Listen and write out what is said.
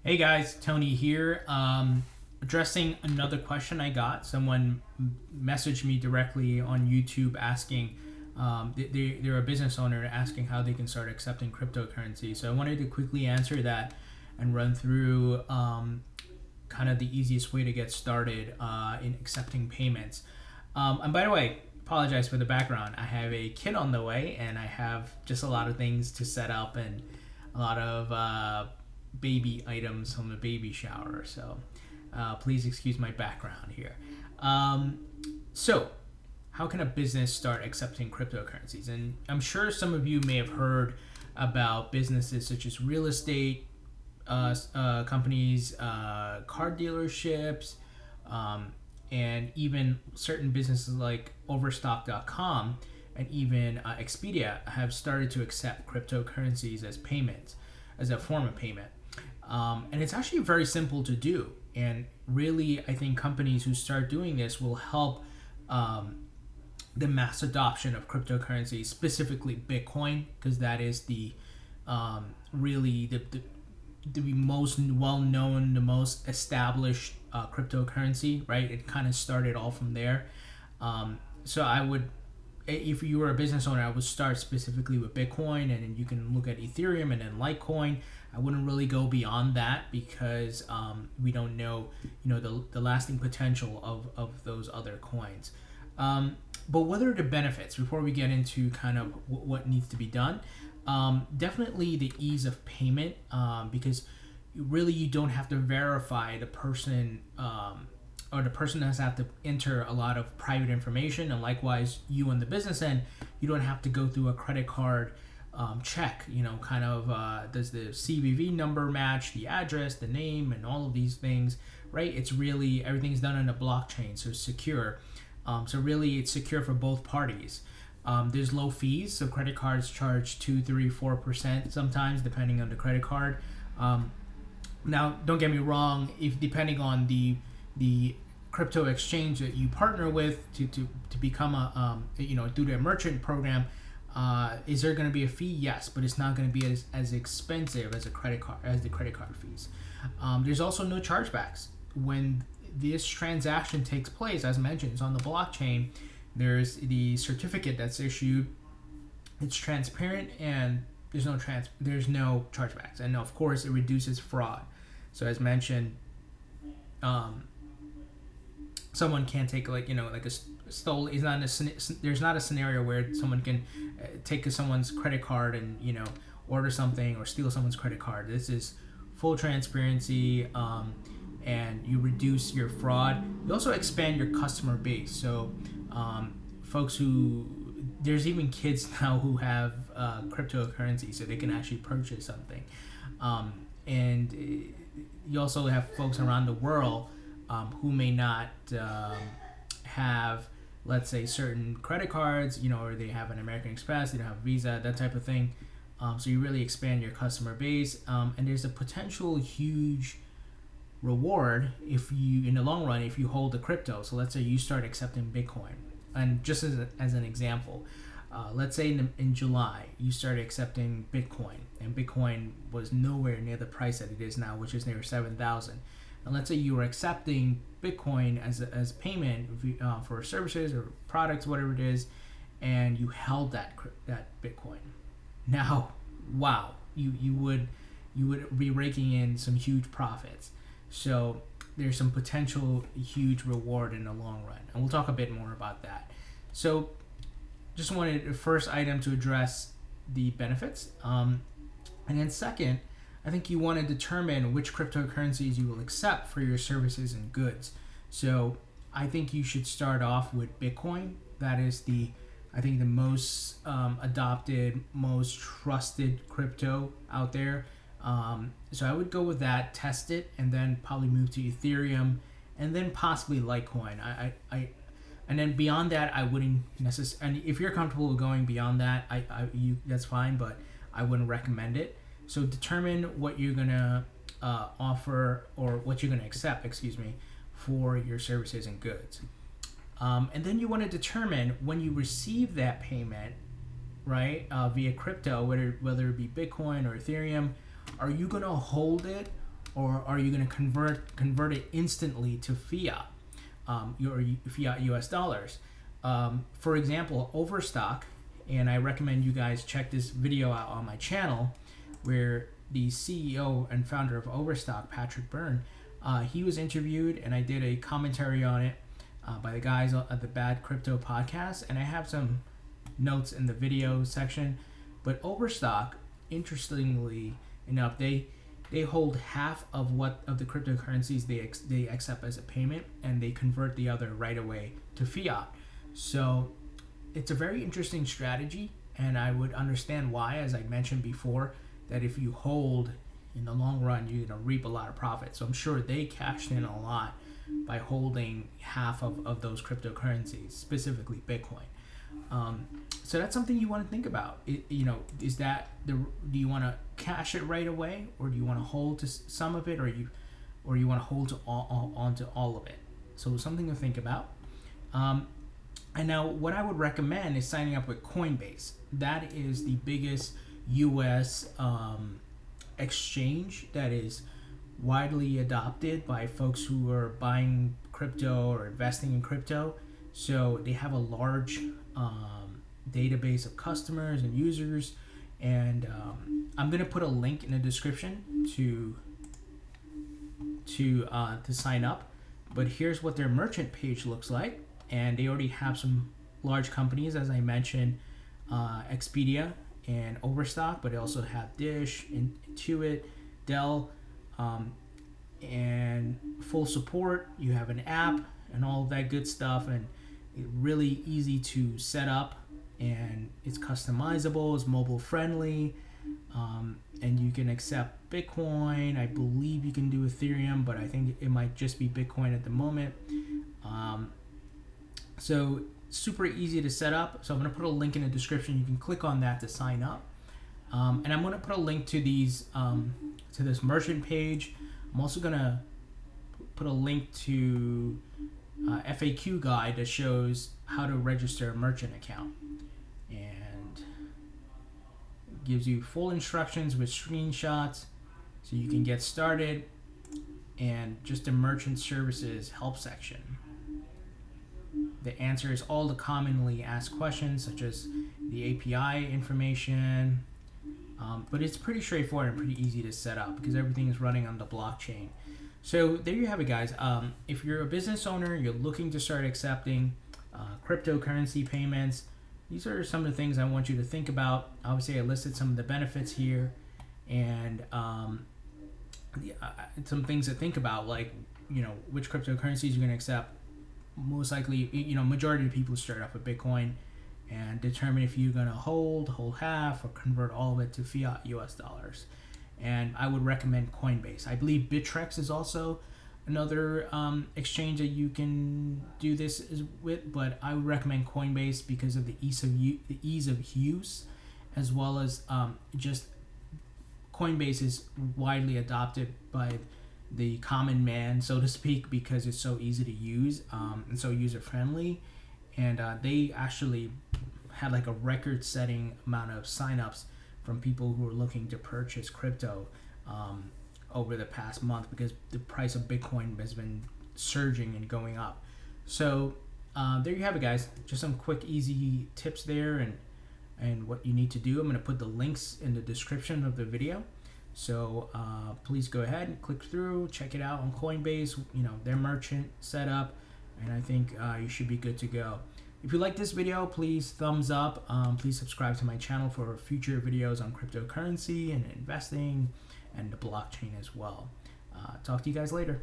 Hey guys, Tony here. Addressing another question I got. Someone messaged me directly on YouTube asking, they're a business owner asking how they can start accepting cryptocurrency. So I wanted to quickly answer that and run through kind of the easiest way to get started in accepting payments. And by the way, apologize for the background. I have a kid on the way and I have just a lot of things to set up and a lot of baby items from the baby shower. So please excuse my background here. So how can a business start accepting cryptocurrencies? And I'm sure some of you may have heard about businesses such as real estate companies, car dealerships, and even certain businesses like Overstock.com and even Expedia have started to accept cryptocurrencies as payments, as a form of payment. And it's actually very simple to do. And really, I think companies who start doing this will help the mass adoption of cryptocurrency, specifically Bitcoin, because that is the really the most well-known, the most established cryptocurrency, right? It kind of started all from there. So I would, if you were a business owner, I would start specifically with Bitcoin, and then you can look at Ethereum and then Litecoin. I wouldn't really go beyond that because we don't know, the lasting potential of those other coins. But what are the benefits before we get into kind of what needs to be done? Definitely the ease of payment, because really you don't have to verify the person, or the person doesn't have to enter a lot of private information, and likewise you on the business end, you don't have to go through a credit card check, does the CVV number match the address, the name, and all of these things, right? It's really, everything's done on a blockchain, so it's secure. So really it's secure for both parties. There's low fees, so credit cards charge 2, 3, 4% sometimes, depending on the credit card. Now, don't get me wrong, if depending on the crypto exchange that you partner with to become a do the merchant program, is there going to be a fee? Yes, but it's not going to be as expensive as the credit card fees. There's also no chargebacks when this transaction takes place. As mentioned, it's on the blockchain. There's the certificate that's issued. It's transparent, and there's no chargebacks, and of course it reduces fraud. So as mentioned, someone can't take like a stole. There's not a scenario where someone can take someone's credit card and order something or steal someone's credit card. This is full transparency, and you reduce your fraud. You also expand your customer base. So folks there's even kids now who have cryptocurrency, so they can actually purchase something, and you also have folks around the world who may not have, let's say, certain credit cards, or they have an American Express, they don't have Visa, that type of thing. So you really expand your customer base, and there's a potential huge reward in the long run, if you hold the crypto. So let's say you start accepting Bitcoin, and just as an example, let's say in July you started accepting Bitcoin, and Bitcoin was nowhere near the price that it is now, which is near 7,000. And let's say you were accepting Bitcoin as payment for services or products, whatever it is, and you held that Bitcoin. Now, wow, you would be raking in some huge profits. So there's some potential huge reward in the long run, and we'll talk a bit more about that. So just wanted the first item to address the benefits, and then second, I think you want to determine which cryptocurrencies you will accept for your services and goods. So I think you should start off with Bitcoin. That is the most adopted, most trusted crypto out there. So I would go with that, test it, and then probably move to Ethereum, and then possibly Litecoin. And then beyond that, I wouldn't necessarily. And if you're comfortable with going beyond that, that's fine, but I wouldn't recommend it. So determine what you're gonna offer, or what you're gonna accept, for your services and goods. And then you want to determine when you receive that payment, right, via crypto, whether it be Bitcoin or Ethereum, are you going to hold it, or are you going to convert it instantly to fiat, your fiat US dollars? For example, Overstock, and I recommend you guys check this video out on my channel, where the CEO and founder of Overstock, Patrick Byrne, he was interviewed, and I did a commentary on it by the guys at the Bad Crypto podcast, and I have some notes in the video section. But Overstock, interestingly enough, they hold half of the cryptocurrencies they accept as a payment, and they convert the other right away to fiat. So it's a very interesting strategy, and I would understand why, as I mentioned before, that if you hold in the long run, you're going to reap a lot of profit. So I'm sure they cashed in a lot by holding half of those cryptocurrencies, specifically Bitcoin. So that's something you want to think about. Is that do you want to cash it right away, or do you want to hold to some of it, or you want to hold onto all of it? So something to think about. And now, what I would recommend is signing up with Coinbase. That is the biggest U.S. Exchange that is widely adopted by folks who are buying crypto or investing in crypto. So they have a large database of customers and users, and I'm gonna put a link in the description to sign up. But here's what their merchant page looks like, and they already have some large companies, as I mentioned, Expedia and Overstock, but they also have Dish, Intuit, Dell, and full support. You have an app and all of that good stuff, and it's really easy to set up, and it's customizable, it's mobile friendly, and you can accept Bitcoin. I believe you can do Ethereum, but I think it might just be Bitcoin at the moment. So super easy to set up. So I'm going to put a link in the description. You can click on that to sign up. And I'm going to put a link to these to this merchant page. I'm also going to put a link to FAQ guide that shows how to register a merchant account, and it gives you full instructions with screenshots so you can get started, and just the merchant services help section. The answers all the commonly asked questions, such as the API information, but it's pretty straightforward and pretty easy to set up because everything is running on the blockchain. So there you have it, guys. If you're a business owner, you're looking to start accepting cryptocurrency payments, these are some of the things I want you to think about. Obviously, I listed some of the benefits here, and some things to think about, like, which cryptocurrencies you're going to accept. Most likely, majority of people start off with Bitcoin and determine if you're going to hold half or convert all of it to fiat US dollars. And I would recommend Coinbase. I believe Bittrex is also another exchange that you can do this with, but I would recommend Coinbase because of the ease of use, as well as just Coinbase is widely adopted by the common man, so to speak, because it's so easy to use and so user friendly. And they actually had like a record-setting amount of signups from people who are looking to purchase crypto over the past month, because the price of Bitcoin has been surging and going up. So there you have it, guys. Just some quick, easy tips there, and what you need to do. I'm going to put the links in the description of the video. So please go ahead and click through, check it out on Coinbase, their merchant setup, and I think you should be good to go. If you like this video, please thumbs up. Please subscribe to my channel for future videos on cryptocurrency and investing and the blockchain as well. Talk to you guys later.